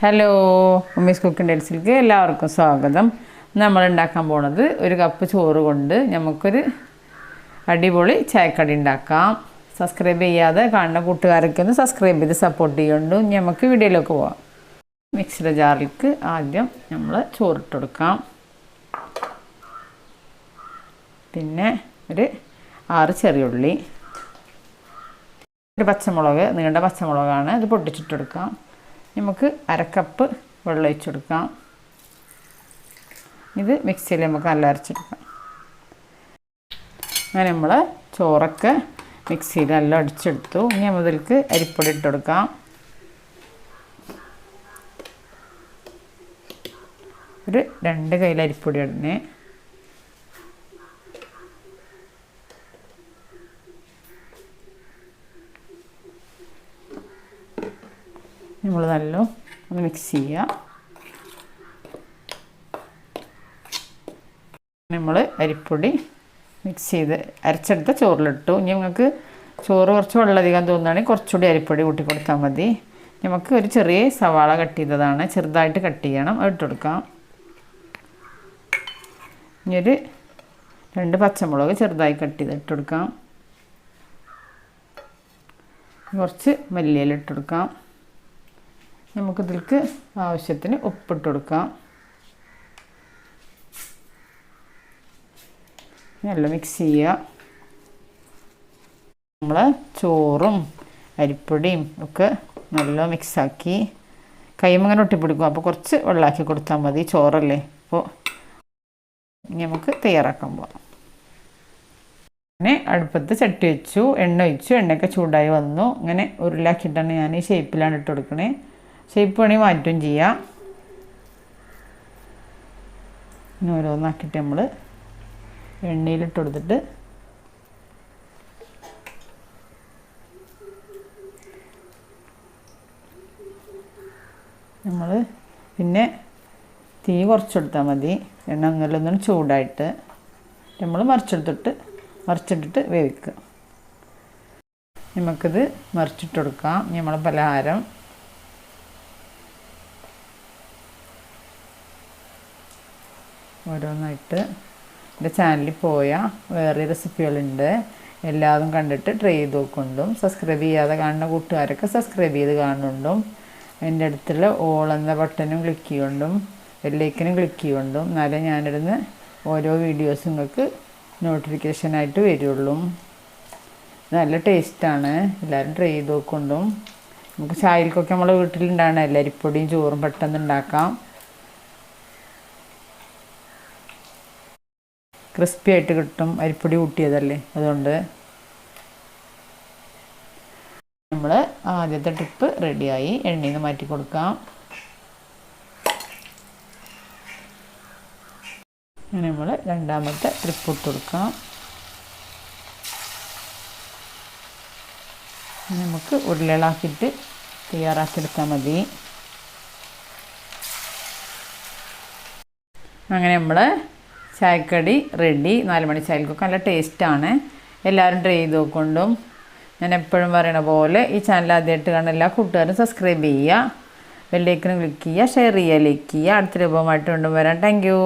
Hello, Ummis cooking ഡേറ്റ്സിലേക്ക് എല്ലാവർക്കും സ്വാഗതം. നമ്മൾ ഉണ്ടാക്കാൻ പോണത് ഒരു കപ്പ് ചോറ് കൊണ്ട് നമുക്കൊരു അടിപൊളി ചായക്കടി ഉണ്ടാക്കാം. സബ്സ്ക്രൈബ് ചെയ്യാതെ കാണുന്ന കൂട്ടുകാരൊക്കെ ഒന്ന് സബ്സ്ക്രൈബ് ചെയ്ത് സപ്പോർട്ട് ചെയ്യുന്നുണ്ട്. നമുക്ക് വീഡിയോയിലേക്ക് പോവാം. മിക്സിയുടെ ജാറിലേക്ക് ആദ്യം നമ്മൾ ചോറിട്ട് കൊടുക്കാം. പിന്നെ ഒരു 6 ചെറിയുള്ളി, ഒരു പച്ചമുളക്, നീണ്ട പച്ചമുളകാണ്, അത് പൊട്ടിച്ചിട്ടെടുക്കാം. നമുക്ക് 1/2 കപ്പ് വെള്ളം ഒഴിച്ച് കൊടുക്കാം. ഇത് മിക്സിയിൽ നമുക്ക് നല്ല അരച്ചെടുക്കാം. അങ്ങനെ നമ്മൾ ചോറൊക്കെ മിക്സിയിൽ നല്ല അടിച്ചെടുത്തു. ഇനി അതിലേക്ക് അരിപ്പൊടി ഇട്ട് കൊടുക്കാം. ഒരു 2 കയ്യിൽ അരിപ്പൊടി ഇടണേ. നമ്മൾ നല്ല ഒന്ന് മിക്സ് ചെയ്യുക. നമ്മൾ അരിപ്പൊടി മിക്സ് ചെയ്ത് അരച്ചെടുത്ത ചോറിലിട്ടു. ഇനി നിങ്ങൾക്ക് ചോറ് കുറച്ച് വെള്ളമധികം തോന്നുകയാണെങ്കിൽ കുറച്ചുകൂടി അരിപ്പൊടി കൂട്ടി കൊടുത്താൽ മതി. നമുക്ക് ഒരു ചെറിയ സവാള കട്ട് ചെയ്തതാണ്, ചെറുതായിട്ട് കട്ട് ചെയ്യണം, അത് ഇട്ട് കൊടുക്കാം. ഇനി ഒരു 2 പച്ചമുളക് ചെറുതായി കട്ട് ചെയ്ത് ഇട്ട് കൊടുക്കാം. കുറച്ച് മല്ലിയില ഇട്ട് കൊടുക്കാം. നമുക്കിതിലേക്ക് ആവശ്യത്തിന് ഉപ്പിട്ട് കൊടുക്കാം. നല്ല മിക്സ് ചെയ്യുക. നമ്മൾ ചോറും അരിപ്പൊടിയും ഒക്കെ നല്ല മിക്സാക്കി കൈമങ്ങനെ ഒട്ടിപ്പിടിക്കും. അപ്പോൾ കുറച്ച് വെള്ളമാക്കി കൊടുത്താൽ മതി, ചോറല്ലേ. അപ്പോൾ നമുക്ക് തയ്യാറാക്കാൻ പോകാം. അങ്ങനെ അടുപ്പത്ത് ചട്ടി വെച്ചു, എണ്ണ ഒഴിച്ചു, എണ്ണയൊക്കെ ചൂടായി വന്നു. ഇങ്ങനെ ഉരുളാക്കിയിട്ടാണ് ഞാൻ ഈ ഷേപ്പിലാണ് ഇട്ട് കൊടുക്കണേ. ഷേപ്പ് വേണമെങ്കിൽ മാറ്റുകയും ചെയ്യാം. ഇനി ഓരോന്നാക്കിയിട്ട് നമ്മൾ എണ്ണയിലിട്ട് കൊടുത്തിട്ട് നമ്മൾ പിന്നെ തീ കുറച്ചെടുത്താൽ മതി. എണ്ണ ഒന്നും ചൂടായിട്ട് നമ്മൾ മറിച്ചിട്ടിട്ട് വേവിക്കുക. നമുക്കിത് മറിച്ചിട്ട് കൊടുക്കാം. നമ്മൾ പലഹാരം ഓരോന്നായിട്ട് എൻ്റെ ചാനലിൽ പോയാൽ വേറെ റെസിപ്പികളുണ്ട്, എല്ലാതും കണ്ടിട്ട് ട്രൈ ചെയ്ത് നോക്കുന്നുണ്ടും. സബ്സ്ക്രൈബ് ചെയ്യാതെ കാണുന്ന കൂട്ടുകാരൊക്കെ സബ്സ്ക്രൈബ് ചെയ്ത് കാണുന്നുണ്ടും. അതിൻ്റെ അടുത്തുള്ള ഓൾ എന്ന ബട്ടണും ക്ലിക്ക് ചെയ്യുകൊണ്ടും ബെല്ലൈക്കനും ക്ലിക്ക് ചെയ്യുകൊണ്ടും എന്നാലേ ഞാനിടുന്ന ഓരോ വീഡിയോസ് നിങ്ങൾക്ക് നോട്ടിഫിക്കേഷനായിട്ട് വരുള്ളൂ. നല്ല ടേസ്റ്റാണ്, എല്ലാവരും ട്രൈ ചെയ്ത് നോക്കുന്നുണ്ടും. നമുക്ക് ചായയിൽക്കൊക്കെ നമ്മളെ വീട്ടിലുണ്ടാകണം, എല്ലാ അരിപ്പൊടിയും ചോറും പെട്ടെന്ന് ഉണ്ടാക്കാം. ക്രിസ്പി ആയിട്ട് കിട്ടും, അരിപ്പൊടി കൂട്ടിയതല്ലേ. അതുകൊണ്ട് നമ്മൾ ആദ്യത്തെ ട്രിപ്പ് റെഡിയായി. എണ്ണയിൽ നിന്ന് മാറ്റി കൊടുക്കാം. അങ്ങനെ നമ്മൾ രണ്ടാമത്തെ ട്രിപ്പ് ഇട്ട് കൊടുക്കാം. നമുക്ക് ഉരുളകളാക്കിയിട്ട് തയ്യാറാക്കിയെടുത്താൽ മതി. അങ്ങനെ നമ്മൾ ചായക്കടി റെഡി. 4 മണി ചായക്കൊക്കെ നല്ല ടേസ്റ്റാണ്. എല്ലാവരും ട്രൈ ചെയ്ത് നോക്കൊണ്ടും. ഞാൻ എപ്പോഴും പറയണ പോലെ ഈ ചാനൽ ആദ്യമായിട്ട് കാണുന്ന എല്ലാ കൂട്ടുകാരും സബ്സ്ക്രൈബ് ചെയ്യുക, ബെല്ലൈക്കനും ക്ലിക്ക് ചെയ്യുക, ഷെയർ ചെയ്യുക, ലൈക്ക് ചെയ്യുക. അടുത്ത രൂപമായിട്ട് വീണ്ടും വരാം. Thank you.